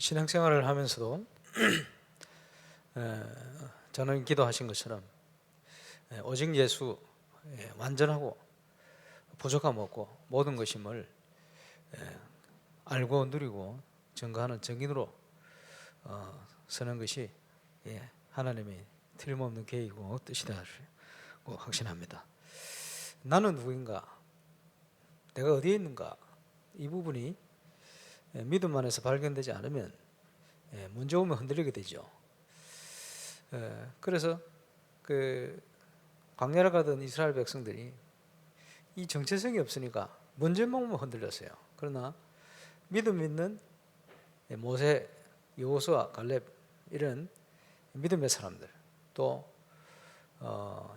신앙생활을 하면서도 저는 기도하신 것처럼 오직 예수, 완전하고 부족함 없고 모든 것임을 알고 누리고 증거하는 증인으로 서는 것이 하나님의 틀림없는 계획이고 뜻이다고 확신합니다. 나는 누구인가? 내가 어디에 있는가? 이 부분이 믿음 안에서 발견되지 않으면 문제 오면 흔들리게 되죠. 그래서 그 광야를 가던 이스라엘 백성들이 이 정체성이 없으니까 문제만 오면 흔들렸어요. 그러나 믿음 있는 모세, 여호수아, 갈렙 이런 믿음의 사람들, 또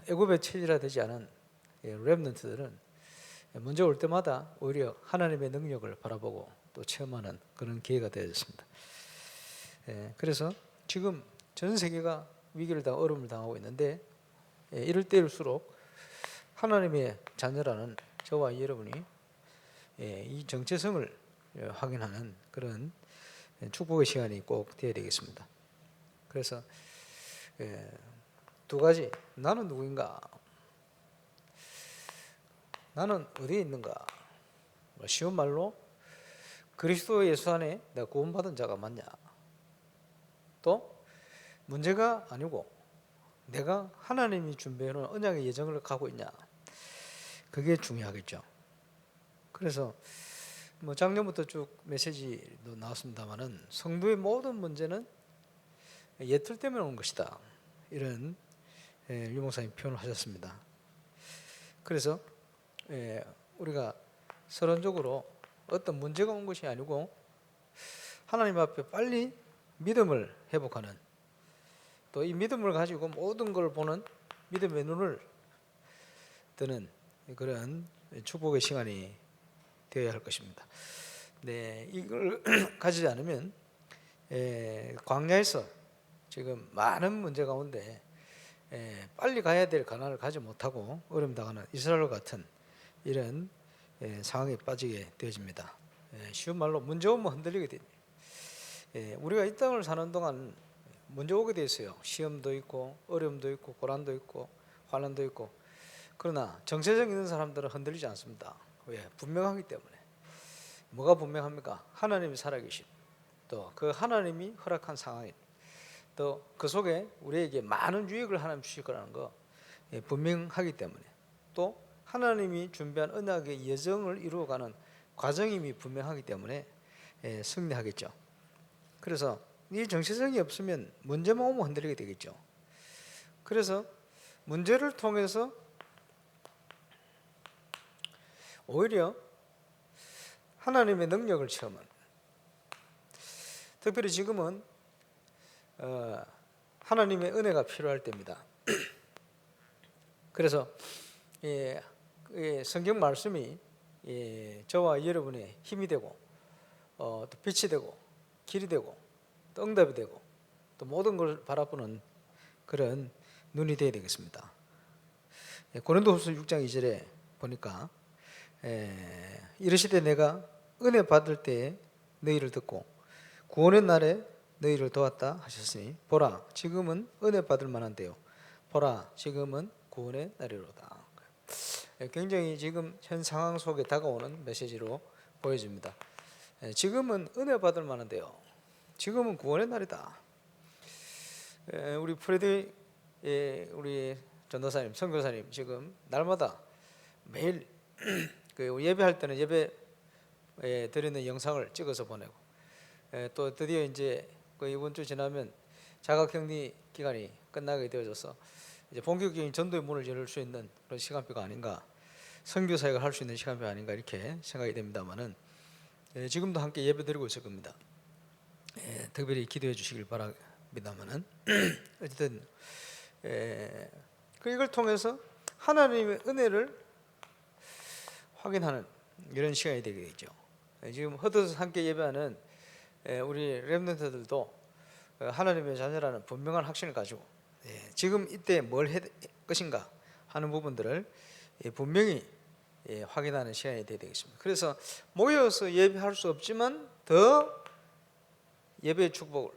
애굽에 체질화되지 않은 렘넌트들은 문제 올 때마다 오히려 하나님의 능력을 바라보고 또 체험하는 그런 기회가 되어졌습니다. 그래서 지금 전 세계가 위기를 당하고 어려움을 당하고 있는데 이럴 때일수록 하나님의 자녀라는 저와 여러분이 이 정체성을 확인하는 그런 축복의 시간이 꼭 되어야 되겠습니다. 그래서 두 가지, 나는 누구인가? 나는 어디에 있는가? 쉬운 말로 그리스도 예수 안에 내가 구원받은 자가 맞냐? 또 문제가 아니고 내가 하나님이 준비해놓은 언약의 예정을 가고 있냐? 그게 중요하겠죠. 그래서 작년부터 쭉 메시지도 나왔습니다만은 성도의 모든 문제는 예틀 때문에 온 것이다, 이런 유 목사님 표현을 하셨습니다. 그래서 우리가 서론적으로 어떤 문제가 온 것이 아니고 하나님 앞에 빨리 믿음을 회복하는, 또 이 믿음을 가지고 모든 걸 보는 믿음의 눈을 뜨는 그런 축복의 시간이 되어야 할 것입니다. 이걸 가지지 않으면 광야에서 지금 많은 문제 가운데 빨리 가야 될 가난을 가지 못하고 어려움 당하는 이스라엘 같은 이런 상황에 빠지게 되어집니다. 쉬운 말로 문제 오면 흔들리게 됩니다. 우리가 이 땅을 사는 동안 문제 오게 돼 있어요. 시험도 있고 어려움도 있고 고난도 있고 환난도 있고. 그러나 정체성 있는 사람들은 흔들리지 않습니다. 왜? 분명하기 때문에. 뭐가 분명합니까? 하나님이 살아계심, 또 그 하나님이 허락한 상황인, 또 그 속에 우리에게 많은 유익을 하나님 주실 거라는 거 분명하기 때문에, 또 하나님이 준비한 언약의 예정을 이루어가는 과정임이 분명하기 때문에 승리하겠죠. 그래서 이 정체성이 없으면 문제만 오면 흔들리게 되겠죠. 그래서 문제를 통해서 오히려 하나님의 능력을 체험한, 특별히 지금은 하나님의 은혜가 필요할 때입니다. 그래서 성경 말씀이 저와 여러분의 힘이 되고 또 빛이 되고 길이 되고 또 응답이 되고 또 모든 걸 바라보는 그런 눈이 되어야 되겠습니다. 고린도후서 6장 2절에 보니까 이르시되 내가 은혜 받을 때에 너희를 듣고 구원의 날에 너희를 도왔다 하셨으니 보라 지금은 은혜 받을 만한데요, 보라 지금은 구원의 날이로다. 굉장히 지금 현 상황 속에 다가오는 메시지로 보여집니다. 지금은 은혜 받을 만한데요, 지금은 구원의 날이다. 우리 프레드 우리 전도사님, 선교사님 지금 날마다 매일 그 예배할 때는 예배 드리는 영상을 찍어서 보내고, 또 드디어 이제 이번 주 지나면 자가격리 기간이 끝나게 되어져서 이제 본격적인 전도의 문을 열 수 있는 그런 시간표가 아닌가, 선교 사역을 할 수 있는 시간표 아닌가 이렇게 생각이 됩니다만은 지금도 함께 예배 드리고 있을 겁니다. 특별히 기도해 주시길 바랍니다만은 어쨌든 이걸 통해서 하나님의 은혜를 확인하는 이런 시간이 되겠죠. 지금 헛웃 함께 예배하는 우리 렘넌트들도 하나님의 자녀라는 분명한 확신을 가지고 지금 이때 뭘 할 것인가 하는 부분들을 분명히 확인하는 시간이 되어야 되겠습니다. 그래서 모여서 예배할 수 없지만 더 예배의 축복을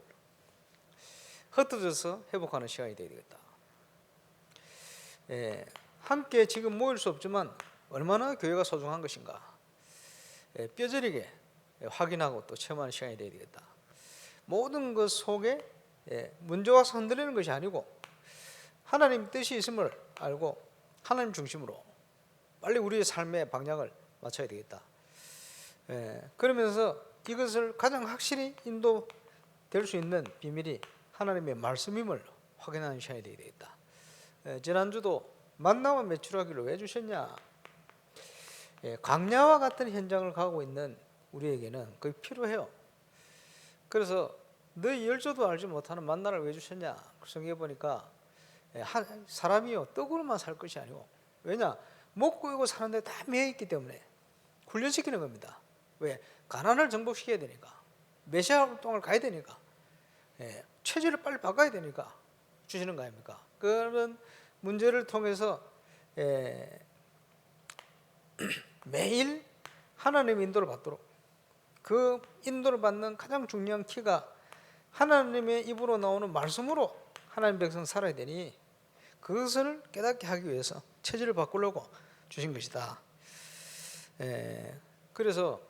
흩어져서 회복하는 시간이 되어야 되겠다. 함께 지금 모일 수 없지만 얼마나 교회가 소중한 것인가 뼈저리게 확인하고 또 체험하는 시간이 되어야 되겠다. 모든 것 속에 문제 와서 흔들리는 것이 아니고 하나님 뜻이 있음을 알고 하나님 중심으로 빨리 우리의 삶의 방향을 맞춰야 되겠다. 그러면서 이것을 가장 확실히 인도될 수 있는 비밀이 하나님의 말씀임을 확인하는 시간이 되어야 되겠다. 지난주도 만나와 메추라기를 왜 주셨냐? 광야와 같은 현장을 가고 있는 우리에게는 그게 필요해요. 그래서 너희 열조도 알지 못하는 만나를 왜 주셨냐? 성경에 보니까 사람이요 떡으로만 살 것이 아니고, 왜냐? 먹고 이고 사는데 다 매여있기 때문에 훈련시키는 겁니다. 왜? 가난을 정복시켜야 되니까, 메시아 활동을 가야 되니까, 체질을 빨리 바꿔야 되니까 주시는 거 아닙니까? 그런 문제를 통해서 매일 하나님의 인도를 받도록, 그 인도를 받는 가장 중요한 키가 하나님의 입으로 나오는 말씀으로 하나님 백성 살아야 되니, 그것을 깨닫게 하기 위해서 체질을 바꾸려고 주신 것이다. 그래서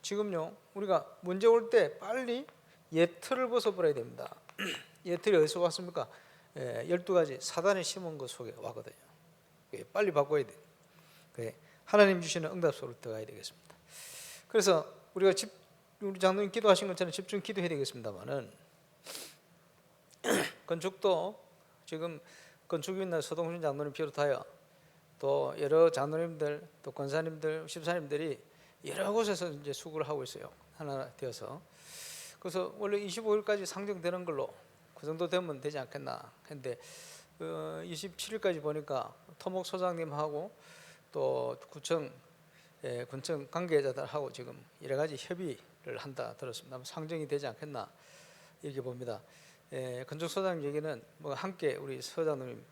지금요 우리가 문제 올 때 빨리 옛 틀을 벗어버려야 됩니다. 옛 틀이 어디서 왔습니까? 12가지 사단이 심은 것 속에 왔거든요. 빨리 바꿔야 돼요. 하나님 주시는 응답 속으로 들어가야 되겠습니다. 그래서 우리가 우리 장로님 기도하신 것처럼 집중 기도해야 되겠습니다만은, 건축도 지금 건축이 있는 서동순 장로님 비롯하여 또 여러 장로님들, 또 권사님들, 집사님들이 여러 곳에서 이제 수고를 하고 있어요. 하나 되어서. 그래서 원래 25일까지 상정되는 걸로 그 정도 되면 되지 않겠나 했는데, 27일까지 보니까 토목 소장님하고 또 군청 관계자들하고 지금 여러 가지 협의를 한다 들었습니다. 상정이 되지 않겠나 이렇게 봅니다. 건축소장 얘기는 뭐 함께 우리 소장님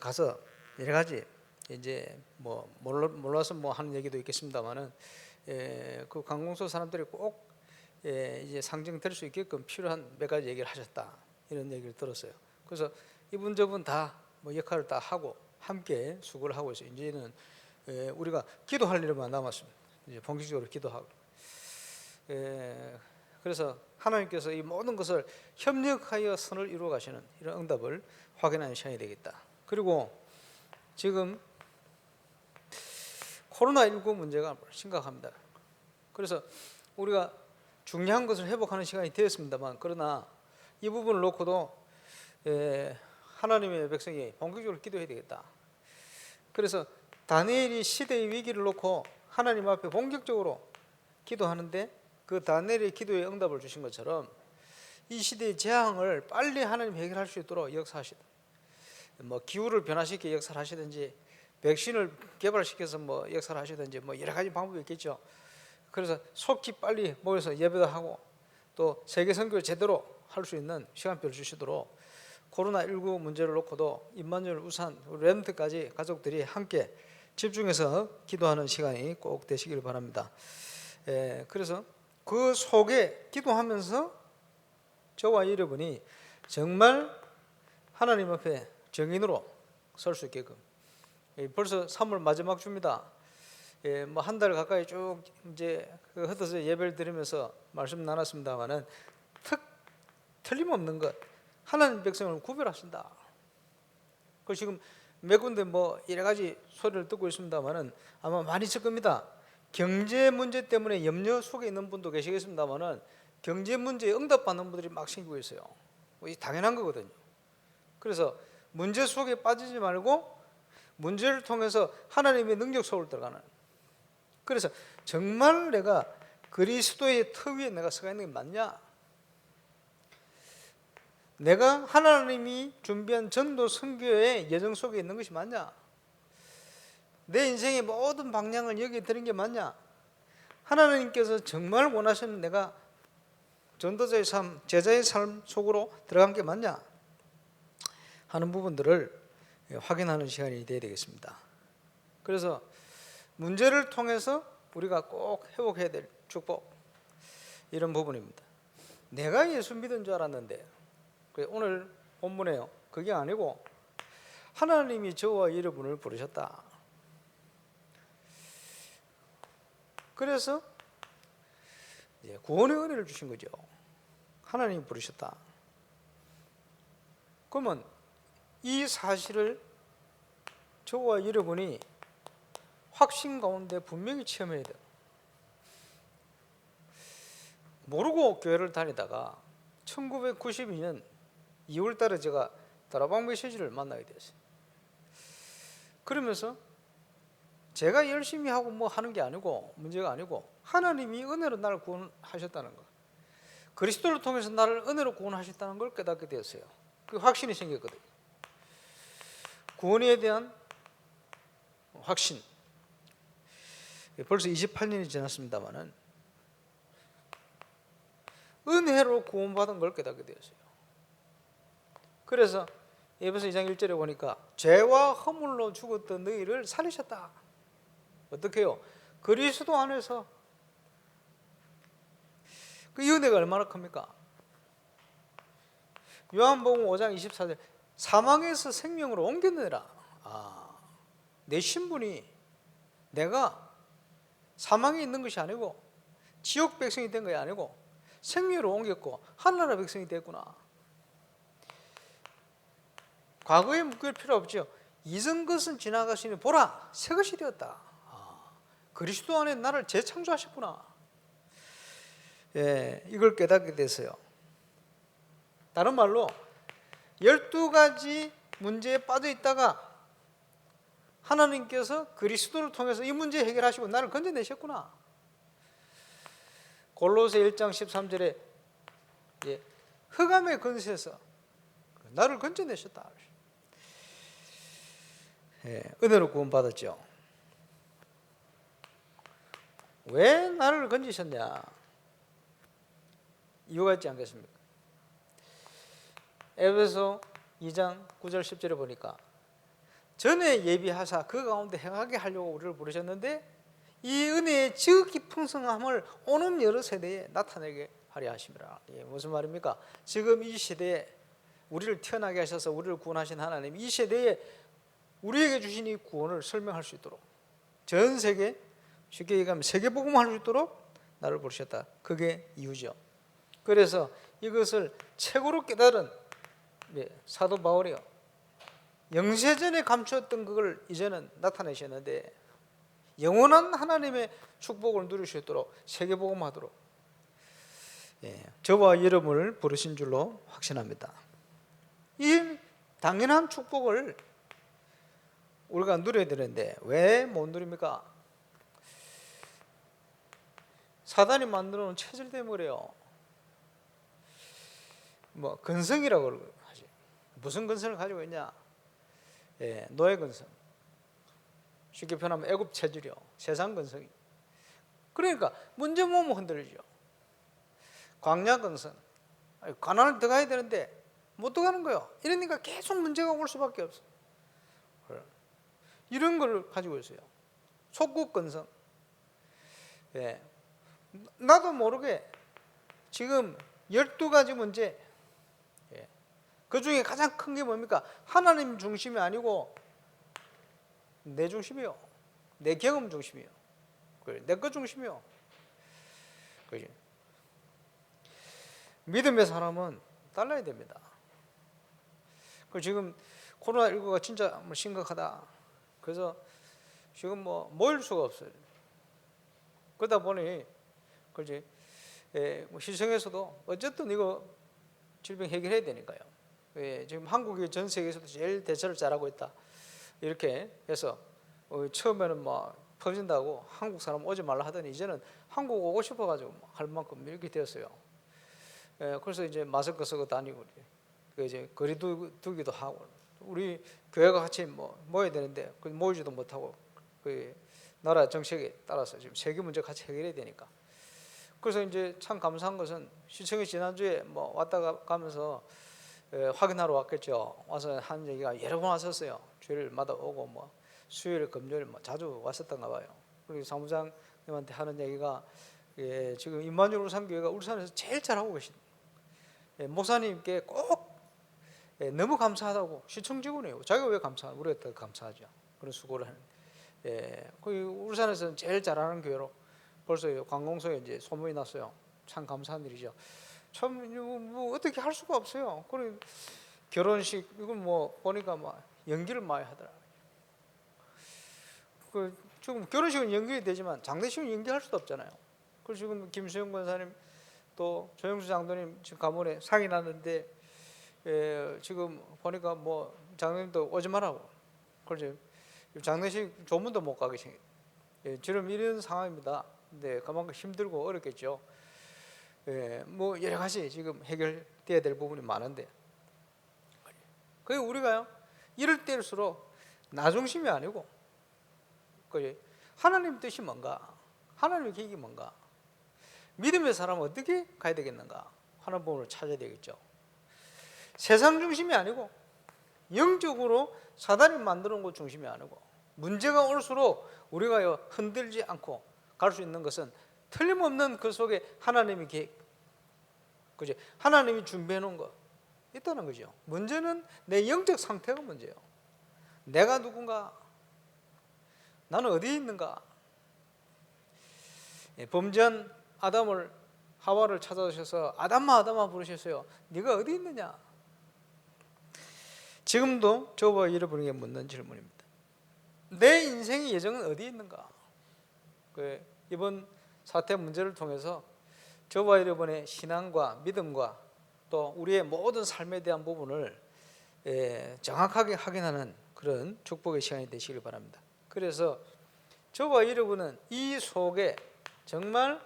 가서 여러 가지 이제 뭐 몰라서 뭐 하는 얘기도 있겠습니다만은, 그 관공서 사람들이 꼭 이제 상정될 수 있게끔 필요한 몇 가지 얘기를 하셨다, 이런 얘기를 들었어요. 그래서 이분 저분 다 뭐 역할을 다 하고 함께 수고를 하고 있어요. 이제는 우리가 기도할 일만 남았습니다. 이제 본격적으로 기도하고. 그래서 하나님께서 이 모든 것을 협력하여 선을 이루어 가시는 이런 응답을 확인하는 시간이 되겠다. 그리고 지금 코로나19 문제가 심각합니다. 그래서 우리가 중요한 것을 회복하는 시간이 되었습니다만, 그러나 이 부분을 놓고도 하나님의 백성이 본격적으로 기도해야 되겠다. 그래서 다니엘이 시대의 위기를 놓고 하나님 앞에 본격적으로 기도하는데, 그 다니엘의 기도에 응답을 주신 것처럼 이 시대의 재앙을 빨리 하나님 해결할 수 있도록 역사하시다. 뭐 기후를 변화시켜 역사를 하시든지, 백신을 개발시켜서 뭐 역사를 하시든지, 뭐 여러 가지 방법이 있겠죠. 그래서 속히 빨리 모여서 예배도 하고 또 세계 선교를 제대로 할 수 있는 시간표를 주시도록, 코로나19 문제를 놓고도 임마누엘, 우산, 렘트까지 가족들이 함께 집중해서 기도하는 시간이 꼭 되시길 바랍니다. 그래서 그 속에 기도하면서 저와 여러분이 정말 하나님 앞에 정인으로 설 수 있게끔, 벌써 3월 마지막 주입니다. 뭐 한 달 가까이 쭉 이제 흩어서 예배를 드리면서 말씀 나눴습니다만은, 틀림없는 것, 하나님 백성을 구별하신다. 그 지금 몇 군데 뭐 여러 가지 소리를 듣고 있습니다만은 아마 많이 있을 겁니다. 경제 문제 때문에 염려 속에 있는 분도 계시겠습니다만은, 경제 문제에 응답받는 분들이 막 생기고 있어요. 뭐 이 당연한 거거든요. 그래서 문제 속에 빠지지 말고 문제를 통해서 하나님의 능력 속으로 들어가는. 그래서 정말 내가 그리스도의 터 위에 내가 서가 있는 게 맞냐? 내가 하나님이 준비한 전도 선교의 예정 속에 있는 것이 맞냐? 내 인생의 모든 방향을 여기에 드는 게 맞냐? 하나님께서 정말 원하시는 내가 전도자의 삶, 제자의 삶 속으로 들어간 게 맞냐? 하는 부분들을 확인하는 시간이 되어야 되겠습니다. 그래서 문제를 통해서 우리가 꼭 회복해야 될 축복, 이런 부분입니다. 내가 예수 믿은 줄 알았는데, 오늘 본문에요, 그게 아니고 하나님이 저와 여러분을 부르셨다. 그래서 구원의 은혜를 주신 거죠. 하나님이 부르셨다. 그러면 이 사실을 저와 여러분이 확신 가운데 분명히 체험해야 돼요. 모르고 교회를 다니다가 1992년 2월 달에 제가 다락방 메시지를 만나게 됐어요. 그러면서 제가 열심히 하고 뭐 하는 게 아니고, 문제가 아니고 하나님이 은혜로 나를 구원하셨다는 거, 그리스도를 통해서 나를 은혜로 구원하셨다는 걸 깨닫게 되었어요. 그 확신이 생겼거든요. 구원에 대한 확신. 벌써 28년이 지났습니다만은 은혜로 구원받은 걸 깨닫게 되었어요. 그래서 에베소 2장 1절에 보니까 죄와 허물로 죽었던 너희를 살리셨다. 어떻게 해요? 그리스도 안에서. 그 은혜가 얼마나 큽니까? 요한복음 5장 24절, 사망에서 생명으로 옮겼느니라. 내 신분이 내가 사망에 있는 것이 아니고 지옥 백성이 된 것이 아니고 생명으로 옮겼고 하늘나라 백성이 됐구나. 과거에 묶일 필요 없죠. 이전 것은 지나가시니 보라, 새 것이 되었다. 그리스도 안에 나를 재창조하셨구나. 이걸 깨닫게 됐어요. 다른 말로 12가지 문제에 빠져 있다가 하나님께서 그리스도를 통해서 이 문제 해결하시고 나를 건져내셨구나. 골로새 1장 13절에 흑암의 근세에서 나를 건져내셨다. 은혜로 구원받았죠. 왜 나를 건지셨냐? 이유가 있지 않겠습니까? 에베소 2장 9절 10절에 보니까 전에 예비하사 그 가운데 행하게 하려고 우리를 부르셨는데 이 은혜의 지극히 풍성함을 오는 여러 세대에 나타내게 하려 하심이라. 무슨 말입니까? 지금 이 시대에 우리를 태어나게 하셔서 우리를 구원하신 하나님, 이 시대에 우리에게 주신 이 구원을 설명할 수 있도록, 전 세계, 쉽게 얘기하면 세계복음할 수 있도록 나를 부르셨다. 그게 이유죠. 그래서 이것을 최고로 깨달은 사도 바울이요, 영세전에 감추었던 그걸 이제는 나타내셨는데 영원한 하나님의 축복을 누릴 수 있도록 세계복음하도록 저와 여러분을 부르신 줄로 확신합니다. 이 당연한 축복을 우리가 누려야 되는데 왜 못 누립니까? 사단이 만들어 놓은 체질 때문에요. 근성이라고 하죠. 무슨 근성을 가지고 있냐? 노예 근성. 쉽게 표현하면 애굽 체질이요. 세상 근성이. 그러니까 문제 모으면 흔들리죠. 광야 근성. 가나안을 들어가야 되는데 못 들어가는 거예요. 이러니까 계속 문제가 올 수밖에 없어. 이런 걸 가지고 있어요. 속국 근성. 나도 모르게 지금 12가지 문제, 그 중에 가장 큰 게 뭡니까? 하나님 중심이 아니고 내 중심이요. 내 경험 중심이요. 내 것 중심이요. 그지? 믿음의 사람은 달라야 됩니다. 지금 코로나19가 진짜 심각하다. 그래서 지금 모일 수가 없어요. 그러다 보니, 그지? 시청에서도 어쨌든 이거 질병 해결해야 되니까요. 지금 한국이 전 세계에서도 제일 대처를 잘하고 있다. 이렇게 해서 처음에는 퍼진다고 한국 사람 오지 말라 하더니 이제는 한국 오고 싶어가지고 할 만큼 이렇게 되었어요. 그래서 이제 마스크 쓰고 다니고 이제 거리 두기도 하고 우리 교회가 같이 모여야 되는데 모이지도 못하고 그 나라 정책에 따라서 지금 세계 문제 같이 해결해야 되니까. 그래서 이제 참 감사한 것은 시청에 지난주에 왔다가 가면서 확인하러 왔겠죠. 와서 하는 얘기가 여러 번 왔었어요. 주일마다 오고 수요일, 금요일 자주 왔었던가 봐요. 그리고 사무장님한테 하는 얘기가 지금 임마누엘 울산교회가 울산에서 제일 잘하고 계신. 목사님께 꼭 너무 감사하다고 시청 직원이에요. 자기가 왜 감사하냐? 우리가 더 감사하죠. 그런 수고를 하는. 울산에서는 제일 잘하는 교회로 벌써 관공서에 이제 소문이 났어요. 참 감사한 일이죠. 참 뭐 어떻게 할 수가 없어요. 그리고 결혼식 이건 뭐 보니까 막 연기를 많이 하더라. 지금 결혼식은 연결이 되지만 장례식은 연기할 수도 없잖아요. 그래서 지금 김수영 권사님 또 조영수 장로님 지금 가문에 상이 났는데 지금 보니까 뭐 장로님도 오지 말라고. 그래서 장례식 조문도 못 가게 생겼. 지금 이런 상황입니다. 근데 그만큼 힘들고 어렵겠죠. 뭐 여러 가지 지금 해결돼야 될 부분이 많은데, 그게 우리가요 이럴 때일수록 나 중심이 아니고 하나님 뜻이 뭔가, 하나님의 계획이 뭔가, 믿음의 사람은 어떻게 가야 되겠는가 하는 부분을 찾아야 되겠죠. 세상 중심이 아니고 영적으로 사단이 만드는 것 중심이 아니고, 문제가 올수록 우리가 흔들지 않고 갈 수 있는 것은 틀림없는 그 속에 하나님의 계획, 그죠? 하나님이 준비해 놓은 거 있다는 거죠. 문제는 내 영적 상태가 문제예요. 내가 누군가, 나는 어디에 있는가. 범죄한 아담을, 하와를 찾아오셔서 아담아 아담아 부르셨어요. 네가 어디 있느냐. 지금도 저와 여러분에게 묻는 질문입니다. 내 인생의 예정은 어디에 있는가. 이번 사태 문제를 통해서 저와 여러분의 신앙과 믿음과 또 우리의 모든 삶에 대한 부분을 정확하게 확인하는 그런 축복의 시간이 되시길 바랍니다. 그래서 저와 여러분은 이 속에 정말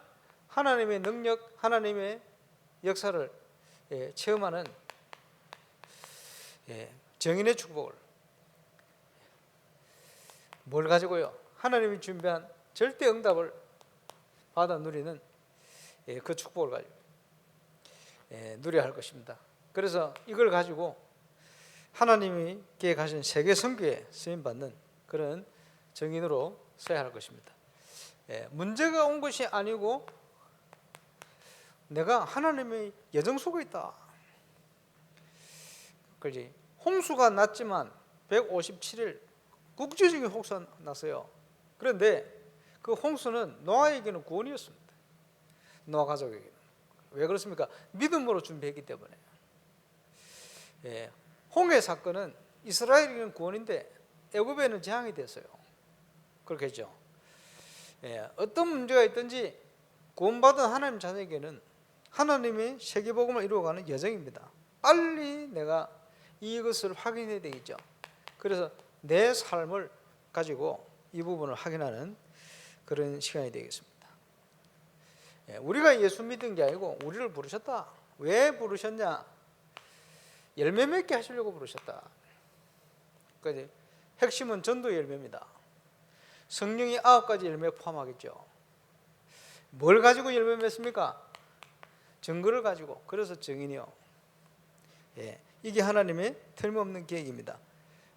하나님의 능력, 하나님의 역사를 체험하는 정인의 축복을, 뭘 가지고요? 하나님이 준비한 절대 응답을 받아 누리는 그 축복을 가지고 누려야 할 것입니다. 그래서 이걸 가지고 하나님이 계획하신 세계 선교에 쓰임받는 그런 정인으로 서야 할 것입니다. 문제가 온 것이 아니고 내가 하나님의 예정 속에 있다. 그렇지? 홍수가 났지만 157일 국제적인 홍수가 났어요. 그런데 그 홍수는 노아에게는 구원이었습니다. 노아 가족에게는. 왜 그렇습니까? 믿음으로 준비했기 때문에. 홍해 사건은 이스라엘에게는 구원인데 애굽에는 재앙이 됐어요. 그렇겠죠. 어떤 문제가 있든지 구원받은 하나님 자녀에게는 하나님의 세계복음을 이루어가는 여정입니다. 빨리 내가 이것을 확인해야 되겠죠. 그래서 내 삶을 가지고 이 부분을 확인하는 그런 시간이 되겠습니다. 우리가 예수 믿은 게 아니고 우리를 부르셨다. 왜 부르셨냐? 열매 맺게 하시려고 부르셨다. 그러니까 핵심은 전도 열매입니다. 성령이 9가지 열매 포함하겠죠. 뭘 가지고 열매 맺습니까? 증거를 가지고. 그래서 증인이요. 이게 하나님의 틀림없는 계획입니다.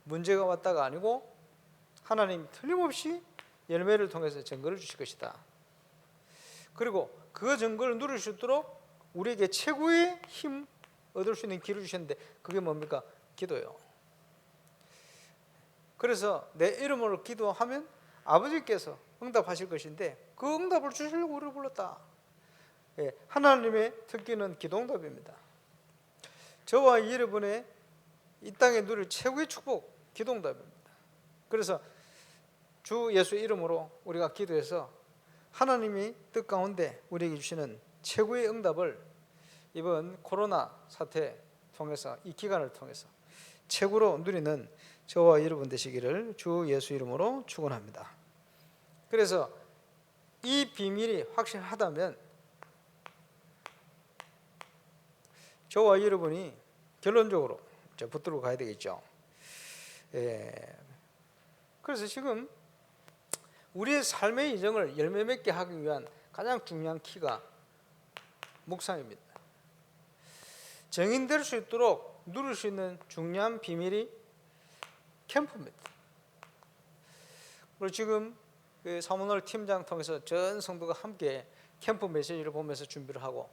문제가 왔다가 아니고 하나님 틀림없이 열매를 통해서 증거를 주실 것이다. 그리고 그 증거를 누릴 수 있도록 우리에게 최고의 힘 얻을 수 있는 길을 주셨는데 그게 뭡니까? 기도요. 그래서 내 이름으로 기도하면 아버지께서 응답하실 것인데 그 응답을 주시려고 우리를 불렀다. 하나님의 특기는 기도응답입니다. 저와 여러분의 이 땅에 누릴 최고의 축복, 기도응답입니다. 그래서 주 예수 이름으로 우리가 기도해서 하나님이 뜻 가운데 우리에게 주시는 최고의 응답을 이번 코로나 사태 통해서, 이 기간을 통해서 최고로 누리는 저와 여러분 되시기를 주 예수 이름으로 축원합니다. 그래서 이 비밀이 확실하다면 저와 여러분이 결론적으로 붙들고 가야 되겠죠. 그래서 지금 우리의 삶의 이정을 열매 맺게 하기 위한 가장 중요한 키가 묵상입니다. 정인될 수 있도록 누릴 수 있는 중요한 비밀이 캠프입니다. 그리고 지금 사문월 팀장 통해서 전 성도가 함께 캠프 메시지를 보면서 준비를 하고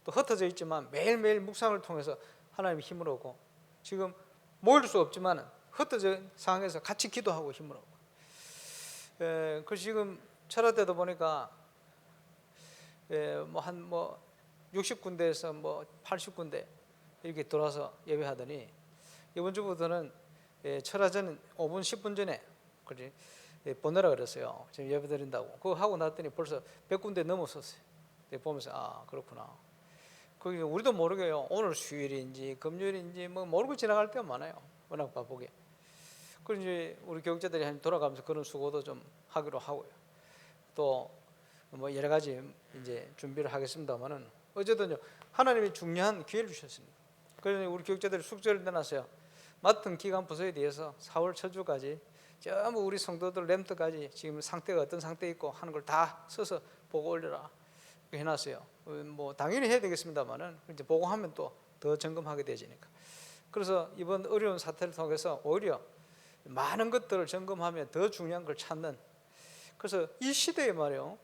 또 흩어져 있지만 매일매일 묵상을 통해서 하나님의 힘을 얻고, 지금 모일 수 없지만 흩어져 상황에서 같이 기도하고 힘을 얻고, 그 지금 철학대도 보니까 한 60군데에서 80군데 이렇게 돌아서 예배하더니, 이번 주부터는 철화전 5분 10분 전에 보내라 그랬어요. 지금 예배 드린다고. 그거 하고 났더니 벌써 100군데 넘었었어요. 보면서 아, 그렇구나. 그게 우리도 모르게요, 오늘 수요일인지 금요일인지 모르고 지나갈 때가 많아요. 워낙 바쁘게. 그래서 이제 우리 교육자들이 돌아가면서 그런 수고도 좀 하기로 하고요. 또 여러 가지 이제 준비를 하겠습니다만은, 어쨌든요, 하나님이 중요한 기회를 주셨습니다. 그래서 우리 교육자들이 숙제를 내놨어요. 맡은 기간 부서에 대해서 4월 첫주까지 전부 우리 성도들 램트까지 지금 상태가 어떤 상태에 있고 하는 걸 다 써서 보고 올려라 해놨어요. 당연히 해야 되겠습니다만은 이제 보고하면 또 더 점검하게 되지니까. 그래서 이번 어려운 사태를 통해서 오히려 많은 것들을 점검하면 더 중요한 걸 찾는, 그래서 이 시대에 말이에요,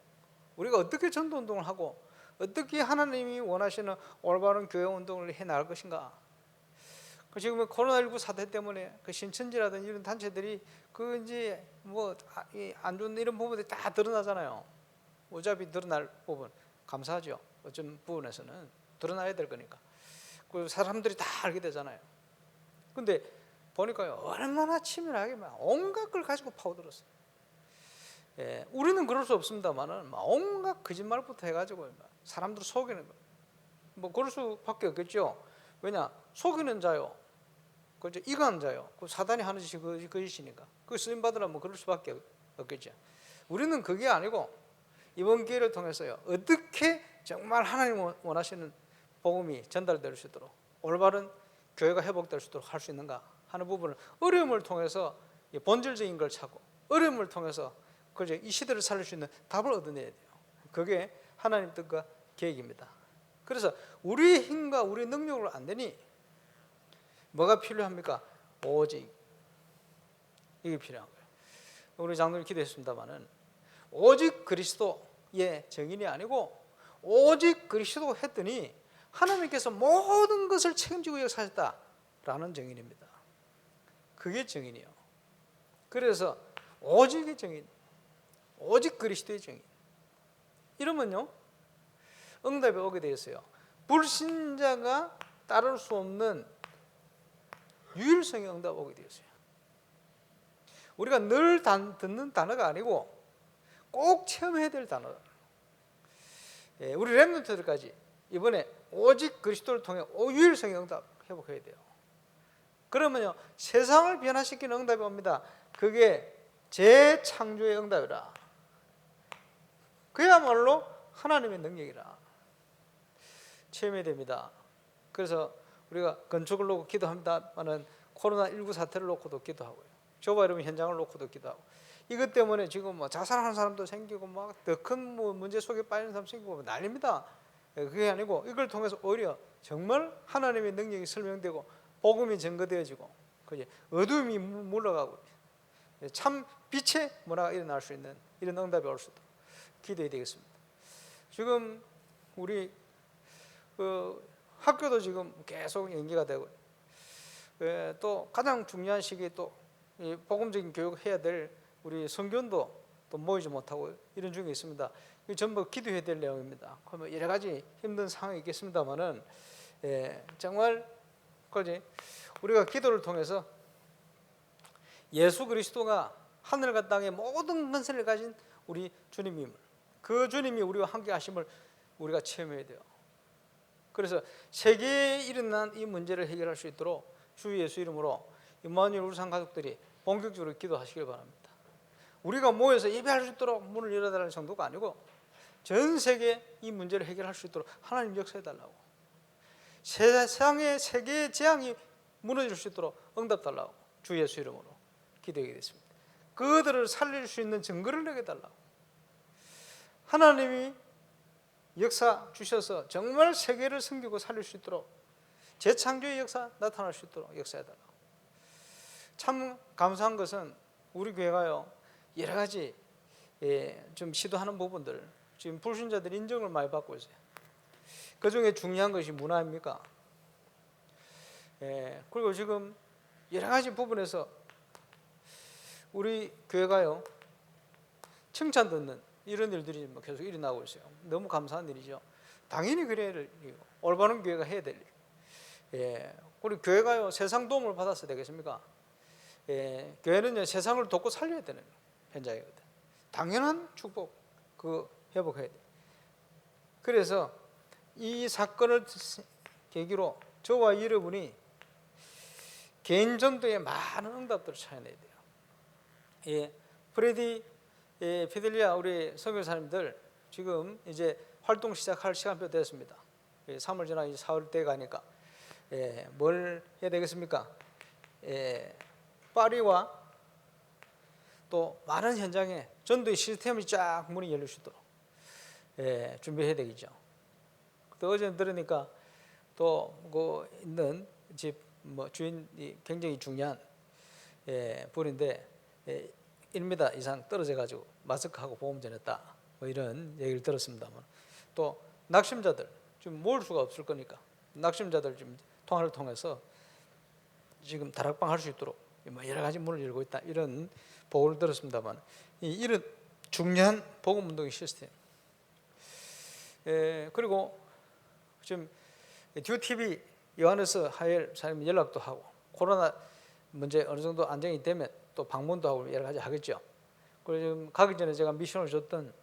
우리가 어떻게 전도 운동을 하고 어떻게 하나님이 원하시는 올바른 교회 운동을 해 나갈 것인가. 지금 코로나19 사태 때문에 그 신천지라든지 이런 단체들이 그 이제 안 좋은 이런 부분들이 다 드러나잖아요. 어차피 드러날 부분 감사하죠. 어떤 부분에서는 드러나야 될 거니까. 그 사람들이 다 알게 되잖아요. 근데 보니까요, 얼마나 치밀하게 온갖 걸 가지고 파고들었어요. 우리는 그럴 수 없습니다만은 온갖 거짓말부터 해가지고 사람들 속이는 거, 그럴 수밖에 없겠죠. 왜냐, 속이는 자요, 그죠, 이간한 자요, 그 사단이 하는 짓이 그 짓이니까 그 쓰임 받으려면 그럴 수밖에 없겠죠. 우리는 그게 아니고 이번 기회를 통해서요, 어떻게 정말 하나님 원하시는 복음이 전달될 수 있도록 올바른 교회가 회복될 수 있도록 할 수 있는가 하는 부분을 어려움을 통해서 본질적인 걸 찾고, 어려움을 통해서 그죠, 이 시대를 살릴 수 있는 답을 얻어내야 돼요. 그게 하나님 뜻과 계획입니다. 그래서 우리의 힘과 우리의 능력으로 안 되니 뭐가 필요합니까? 오직 이게 필요한 거예요. 우리 장로님 기도했습니다마는 오직 그리스도의 정인이 아니고 오직 그리스도 했더니 하나님께서 모든 것을 책임지고 역사하셨다라는 정인입니다. 그게 정인이요. 그래서 오직의 정인, 오직 그리스도의 정인, 이러면요 응답이 오게 되어 있어요. 불신자가 따를 수 없는 유일성의 응답이 오게 되어 있어요. 우리가 늘 듣는 단어가 아니고 꼭 체험해야 될 단어. 우리 렘넌트들까지 이번에 오직 그리스도를 통해 유일성의 응답 회복해야 돼요. 그러면요 세상을 변화시키는 응답이 옵니다. 그게 재창조의 응답이라. 그야말로 하나님의 능력이라 체험해야 됩니다. 그래서 우리가 건축을 놓고 기도합니다만은 코로나19 사태를 놓고도 기도하고요, 저와 여러분 현장을 놓고도 기도하고, 이것 때문에 지금 자살하는 사람도 생기고 더 큰 문제 속에 빠지는 사람 생기고 난립니다. 그게 아니고 이걸 통해서 오히려 정말 하나님의 능력이 설명되고 복음이 증거되어지고 어둠이 물러가고 참 빛의 문화가 일어날 수 있는 이런 응답이 올 수 있도록 기도해야 되겠습니다. 지금 우리 학교도 지금 계속 연기가 되고, 또 가장 중요한 시기에 또 복음적인 교육을 해야 될 우리 성견도 또 모이지 못하고 이런 중에 있습니다. 이 전부 기도해야 될 내용입니다. 그러면 여러 가지 힘든 상황이 있겠습니다만은 정말 우리가 기도를 통해서 예수 그리스도가 하늘과 땅의 모든 권세를 가진 우리 주님임을, 그 주님이 우리와 함께 하심을 우리가 체험해야 돼요. 그래서 세계에 일어난 이 문제를 해결할 수 있도록 주 예수 이름으로 임마누엘 울산 가족들이 본격적으로 기도하시길 바랍니다. 우리가 모여서 예배할 수 있도록 문을 열어달라는 정도가 아니고 전 세계에 이 문제를 해결할 수 있도록 하나님 역사해달라고, 세상의 세계의 재앙이 무너질 수 있도록 응답달라고 주 예수 이름으로 기도하겠습니다. 그들을 살릴 수 있는 증거를 내게 달라고, 하나님이 역사 주셔서 정말 세계를 섬기고 살릴 수 있도록 재창조의 역사 나타날 수 있도록 역사해달라고. 참 감사한 것은 우리 교회가요 여러 가지 좀 시도하는 부분들 지금 불신자들 인정을 많이 받고 있어요. 그 중에 중요한 것이 문화입니까? 그리고 지금 여러 가지 부분에서 우리 교회가요 칭찬 듣는 이런 일들이 계속 일어나고 있어요. 너무 감사한 일이죠. 당연히 그래야 될 일이고 올바른 교회가 해야 될 일. 우리 교회가요 세상 도움을 받았어야 되겠습니까? 교회는요 세상을 돕고 살려야 되는 현장이거든. 당연한 축복 그 회복해야 돼. 그래서 이 사건을 계기로 저와 여러분이 개인 전도에 많은 응답들을 찾아내야 돼요. 프레디 피델리아 우리 선교사님들 지금 이제 활동 시작할 시간표 됐습니다. 3월 지나 이제 4월 때 가니까 뭘 해야 되겠습니까? 파리와 또 많은 현장에 전도의 시스템이 쫙 문이 열릴 수 있도록 준비해야 되겠죠. 또 어제 들으니까 또 그 있는 집 주인이 굉장히 중요한 분인데 1m 이상 떨어져 가지고 마스크하고 보험전 했다 이런 얘기를 들었습니다만 또 낙심자들 지금 모을 수가 없을 거니까 낙심자들 지금 통화를 통해서 지금 다락방 할 수 있도록 여러 가지 문을 열고 있다 이런 보고를 들었습니다만 이런 중요한 복음운동의 시스템 그리고 지금 듀TV 요하네스 하엘 사장님 연락도 하고 코로나 문제 어느 정도 안정이 되면 또 방문도 하고 여러 가지 하겠죠. 그리고 지금 가기 전에 제가 미션을 줬던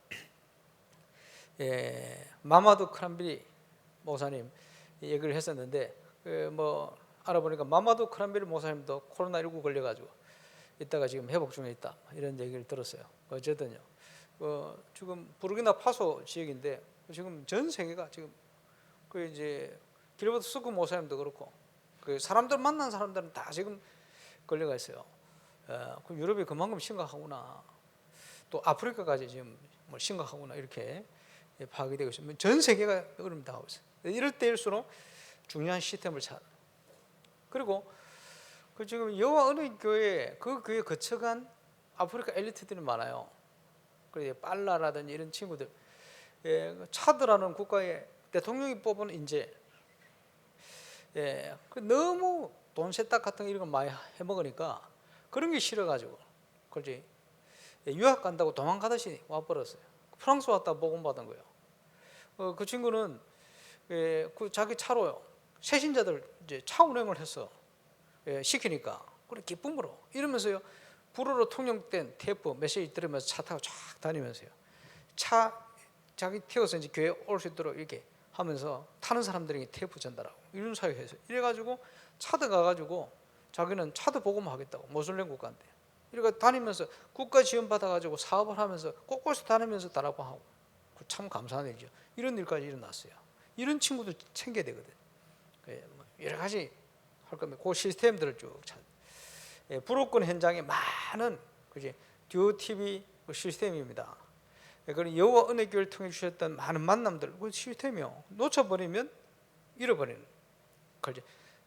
마마두 크란베리 목사님 얘기를 했었는데 알아보니까 마마두 크란베리 목사님도 코로나19 걸려가지고 이따가 지금 회복 중에 있다 이런 얘기를 들었어요. 어쨌든요. 지금 부르키나파소 지역인데 지금 전 세계가 지금 그 이제 길버트 스쿠 목사님도 그렇고 그 사람들 만난 사람들은 다 지금 걸려가 있어요. 그 유럽이 그만큼 심각하구나. 또 아프리카까지 지금 심각하구나 이렇게 파악이 되고 있습니다. 전 세계가 어려움 당하고 있어요. 이럴 때일수록 중요한 시스템을 찾아. 그리고 그 지금 여호와 은혜 교회 그 교회 거쳐간 아프리카 엘리트들이 많아요. 그리고 빨라라든지 이런 친구들, 차드라는 국가의 대통령이 뽑은 인재. 너무 돈 세탁 같은 거 이런 거 많이 해먹으니까 그런 게 싫어가지고 그렇지 유학 간다고 도망가듯이 와버렸어요. 프랑스 왔다 복음받은 거예요. 그 친구는 그 자기 차로요 새신자들 이제 차 운행을 해서 시키니까 그래 기쁨으로 이러면서요 불어로 통용된 테이프 메시지 들으면서 차 타고 쫙 다니면서요 자기 태워서 이제 교회 올 수 있도록 이렇게 하면서 타는 사람들에게 테이프 전달하고 이런 사역해서 이래가지고 차드 가가지고 자기는 차드 복음 하겠다고 모슬렘 국가인데 이렇게 다니면서 국가 지원 받아가지고 사업을 하면서 곳곳에 다니면서 다락방하고 참 감사한 일이죠. 이런 일까지 일어났어요. 이런 친구들 챙겨야 되거든. 여러 가지 할 겁니다. 그 시스템들을 쭉 찾. 불옥권 현장에 많은 그지 듀TV 시스템입니다. 그런 여호와 은혜 교회를 통해 주셨던 많은 만남들 그 시스템이요. 놓쳐버리면 잃어버리는 그지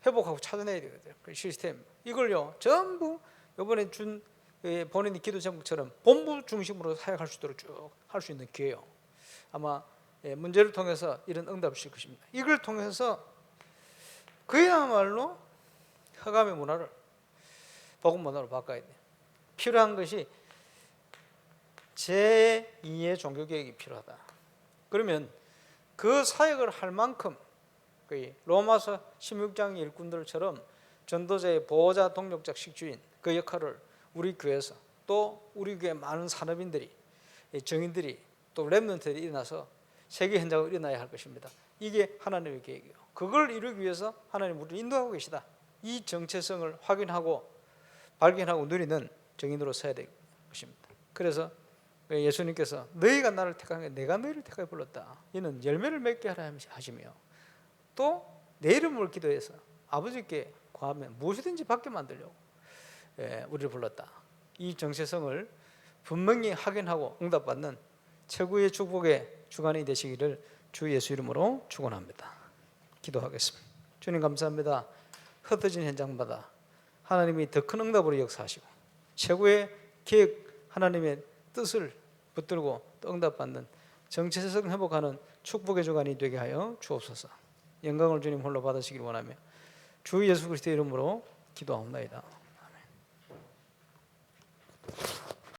회복하고 찾아내야 되거든요. 그 시스템 이걸요 전부 이번에 준 본인이 기도 제목처럼 본부 중심으로 사역할 수 있도록 쭉 할 수 있는 기회요. 아마 문제를 통해서 이런 응답을 주실 것입니다. 이걸 통해서 그야말로 흑암의 문화를 복음 문화로 바꿔야 돼요. 필요한 것이 제2의 종교개혁이 필요하다. 그러면 그 사역을 할 만큼 로마서 16장 일꾼들처럼 전도자의 보호자 동력적 식주인 그 역할을 우리 교회에서 또 우리 교회 많은 산업인들이 정인들이 또 렘넌트들이 일어나서 세계 현장으로 일어나야 할 것입니다. 이게 하나님의 계획이에요. 그걸 이루기 위해서 하나님 우리를 인도하고 계시다. 이 정체성을 확인하고 발견하고 누리는 정인으로 서야 될 것입니다. 그래서 예수님께서 너희가 나를 택한 게 내가 너희를 택하여 불렀다. 이는 열매를 맺게 하라 하시며 또 내 이름을 기도해서 아버지께 구하면 무엇이든지 받게 만들려고 우리를 불렀다. 이 정체성을 분명히 확인하고 응답받는 최고의 축복의 주간이 되시기를 주 예수 이름으로 축원합니다. 기도하겠습니다. 주님 감사합니다. 흩어진 현장마다 하나님이 더 큰 응답으로 역사하시고 최고의 계획 하나님의 뜻을 붙들고 또 응답받는 정체성 회복하는 축복의 주간이 되게 하여 주옵소서. 영광을 주님 홀로 받으시길 원하며 주 예수 그리스도의 이름으로 기도하옵나이다.